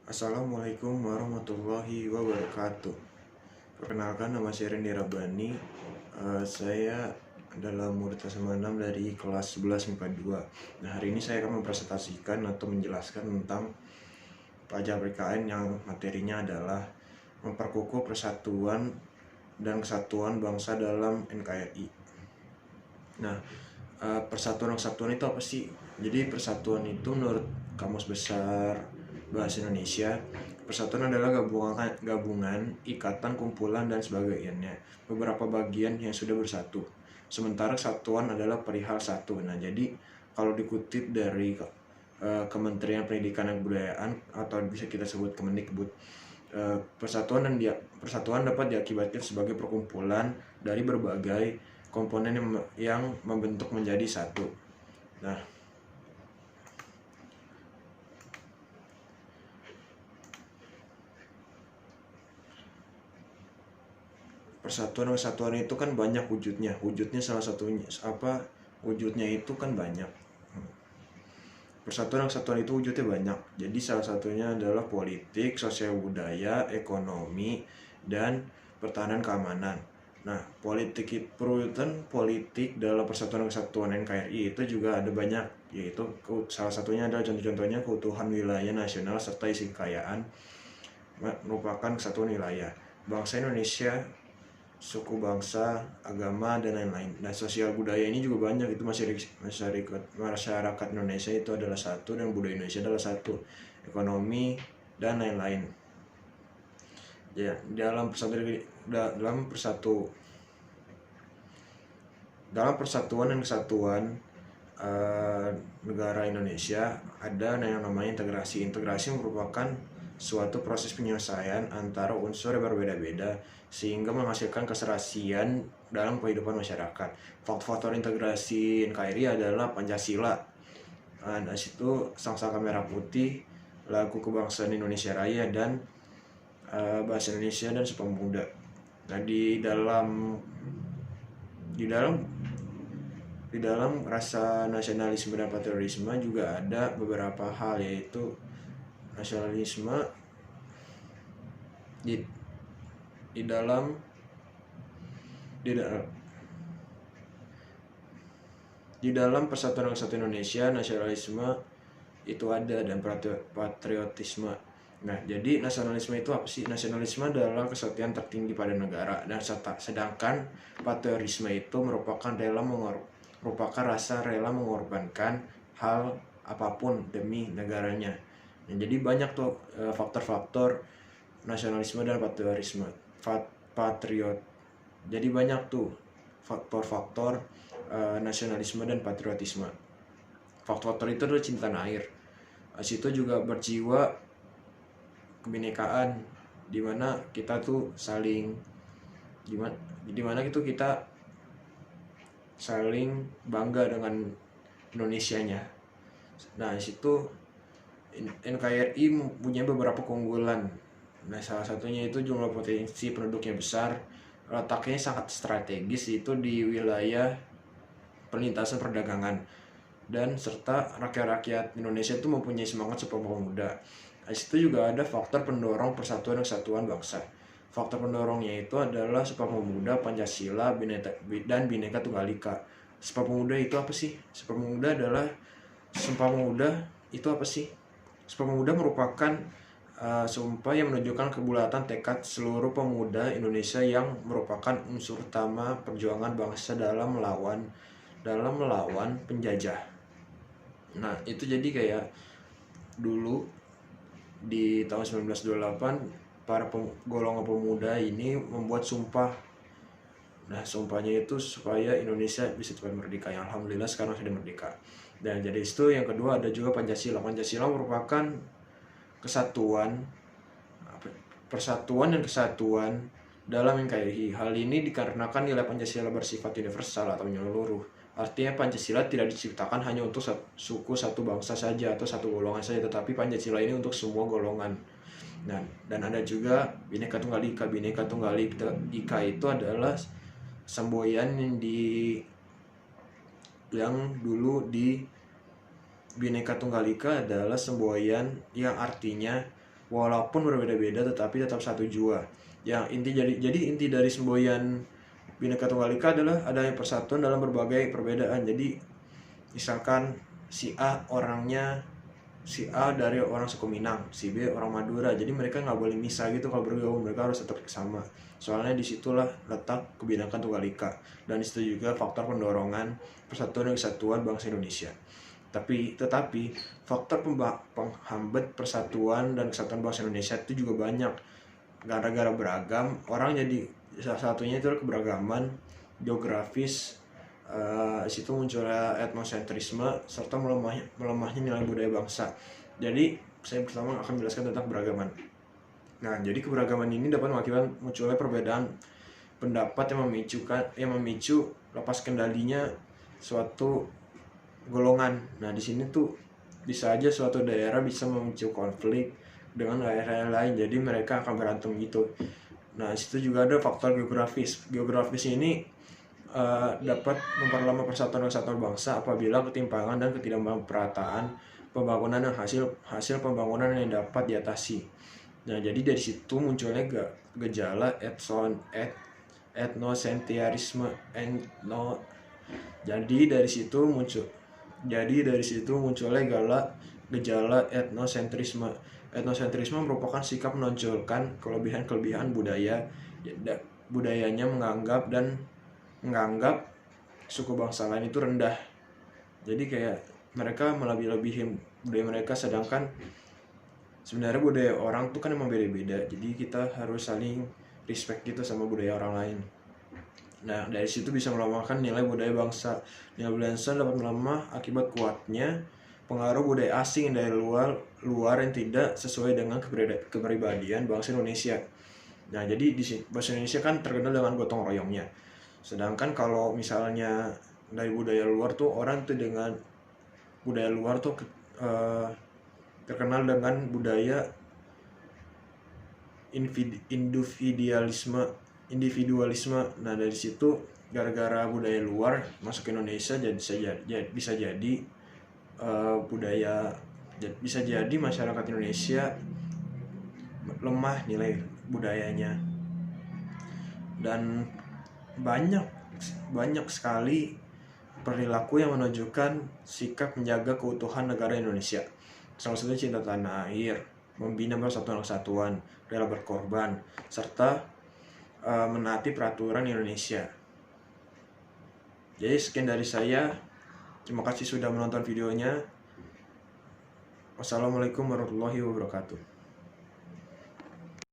Assalamualaikum warahmatullahi wabarakatuh. Perkenalkan, nama saya Randy Rabani. Saya adalah murid SMA 6 dari kelas 11 MIPA 2. Nah, hari ini saya akan mempresentasikan atau menjelaskan tentang pelajaran PKN yang materinya adalah memperkukuh persatuan dan kesatuan bangsa dalam NKRI. Nah, persatuan dan kesatuan itu apa sih? Jadi persatuan itu menurut Kamus Besar Bahasa Indonesia, persatuan adalah gabungan, ikatan, kumpulan, dan sebagainya, beberapa bagian yang sudah bersatu. Sementara kesatuan adalah perihal satu. Nah, jadi kalau dikutip dari Kementerian Pendidikan dan Kebudayaan atau bisa kita sebut Kemendikbud, persatuan dapat diakibatkan sebagai perkumpulan dari berbagai komponen yang membentuk menjadi satu. Nah, persatuan dan kesatuan itu kan banyak wujudnya. Wujudnya salah satunya apa? Wujudnya itu kan banyak. Persatuan dan kesatuan itu wujudnya banyak. Jadi salah satunya adalah politik, sosial budaya, ekonomi, dan pertahanan keamanan. Nah, perurutan politik dalam persatuan dan kesatuan NKRI itu juga ada banyak, yaitu salah satunya adalah contoh-contohnya keutuhan wilayah nasional serta isi kekayaan merupakan kesatuan wilayah. Bangsa Indonesia, suku bangsa, agama, dan lain-lain. Nah, sosial budaya ini juga banyak, itu masyarakat Indonesia itu adalah satu dan budaya Indonesia adalah satu, ekonomi, dan lain-lain. Ya, dalam persatuan dan kesatuan negara Indonesia ada yang namanya integrasi. Integrasi merupakan suatu proses penyelesaian antara unsur yang berbeda-beda sehingga menghasilkan keserasian dalam kehidupan masyarakat. Faktor integrasi NKRI adalah Pancasila. Nah, situ Sangsaka Merah Putih, Lagu Kebangsaan Indonesia Raya, dan Bahasa Indonesia dan Sumpah Pemuda. Nah, di dalam rasa nasionalisme dan patriotisme juga ada beberapa hal, yaitu nasionalisme di dalam persatuan dan kesatuan Indonesia, nasionalisme itu ada dan patriotisme. Nah, jadi nasionalisme itu apa sih? Nasionalisme adalah kesatuan tertinggi pada negara, dan sedangkan patriotisme itu merupakan rasa rela mengorbankan hal apapun demi negaranya. Nah, jadi banyak tuh faktor-faktor nasionalisme dan patriot. Jadi banyak tuh faktor-faktor nasionalisme dan patriotisme. Faktor-faktor itu adalah cinta tanah air. Situ juga berjiwa kebinekaan, dimana kita tuh kita saling bangga dengan Indonesianya. Nah, situ NKRI mempunyai beberapa keunggulan. Nah, salah satunya itu jumlah potensi penduduknya besar, letaknya sangat strategis, itu di wilayah perlintasan perdagangan, dan serta rakyat-rakyat Indonesia itu mempunyai semangat Sumpah Pemuda. Di situ juga ada faktor pendorong persatuan dan kesatuan bangsa. Faktor pendorongnya itu adalah Sumpah Pemuda, Pancasila, dan Bhinneka Tunggal Ika. Sumpah Pemuda itu apa sih? Sumpah Pemuda itu apa sih? Sumpah Pemuda merupakan sumpah yang menunjukkan kebulatan tekad seluruh pemuda Indonesia yang merupakan unsur utama perjuangan bangsa dalam melawan penjajah. Nah, itu jadi kayak dulu di tahun 1928 para golongan pemuda ini membuat sumpah. Nah, sumpahnya itu supaya Indonesia bisa cepat merdeka. Yang alhamdulillah sekarang sudah merdeka. Dan jadi itu yang kedua ada juga Pancasila. Pancasila merupakan persatuan dan kesatuan dalam NKRI. Hal ini dikarenakan nilai Pancasila bersifat universal atau menyeluruh. Artinya Pancasila tidak diciptakan hanya untuk suku, satu bangsa saja atau satu golongan saja, tetapi Pancasila ini untuk semua golongan. Nah, dan ada juga Bhinneka Tunggal Ika. Bhinneka Tunggal Ika itu adalah semboyan yang dulu di Bhinneka Tunggal Ika adalah semboyan yang artinya walaupun berbeda-beda tetapi tetap satu jua. Yang inti dari semboyan Bhinneka Tunggal Ika adalah adanya persatuan dalam berbagai perbedaan. Jadi misalkan si A dari orang suku Minang, si B orang Madura, jadi mereka nggak boleh misah gitu kalau bergaul, mereka harus tetap sama. Soalnya disitulah letak Bhinneka Tunggal Ika, dan disitu juga faktor pendorongan persatuan dan kesatuan bangsa Indonesia. Tetapi faktor penghambat persatuan dan kesatuan bangsa Indonesia itu juga banyak. Gara-gara beragam, orang jadi salah satunya itu keberagaman geografis. Situ munculnya etnosentrisme serta melemahnya nilai budaya bangsa. Jadi saya pertama akan menjelaskan tentang keberagaman. Nah, jadi keberagaman ini dapat mengakibatkan munculnya perbedaan pendapat yang memicu lepas kendalinya suatu golongan. Nah, di sini tuh bisa aja suatu daerah bisa memicu konflik dengan daerah lain, jadi mereka akan berantem gitu. Nah, situ juga ada faktor geografis. Geografis ini dapat memperlama persatuan kesatuan bangsa apabila ketimpangan dan ketidakmerataan pembangunan dan hasil pembangunan yang dapat diatasi. Nah, jadi dari situ munculnya gejala etnosentrisme. Jadi dari situ munculnya gejala etnosentrisme. Etnosentrisme merupakan sikap menonjolkan kelebihan-kelebihan budayanya, menganggap suku bangsa lain itu rendah. Jadi kayak mereka melebih-lebihin budaya mereka, sedangkan sebenarnya budaya orang tuh kan emang beda-beda. Jadi kita harus saling respect gitu sama budaya orang lain. Nah, dari situ bisa melemahkan nilai budaya bangsa. Nilai budaya bangsa dapat melemah akibat kuatnya pengaruh budaya asing dari luar yang tidak sesuai dengan kepribadian bangsa Indonesia. Nah, jadi bangsa Indonesia kan terkenal dengan gotong royongnya. Sedangkan kalau misalnya dari budaya luar tuh, orang tuh dengan budaya luar tuh terkenal dengan budaya individualisme. Nah, dari situ gara-gara budaya luar masuk ke Indonesia bisa jadi bisa jadi masyarakat Indonesia lemah nilai budayanya. Dan banyak sekali perilaku yang menunjukkan sikap menjaga keutuhan negara Indonesia. Salah satunya cinta tanah air, membina persatuan kesatuan, rela berkorban, serta menaati peraturan Indonesia. Jadi sekian dari saya. Terima kasih sudah menonton videonya. Wassalamualaikum warahmatullahi wabarakatuh.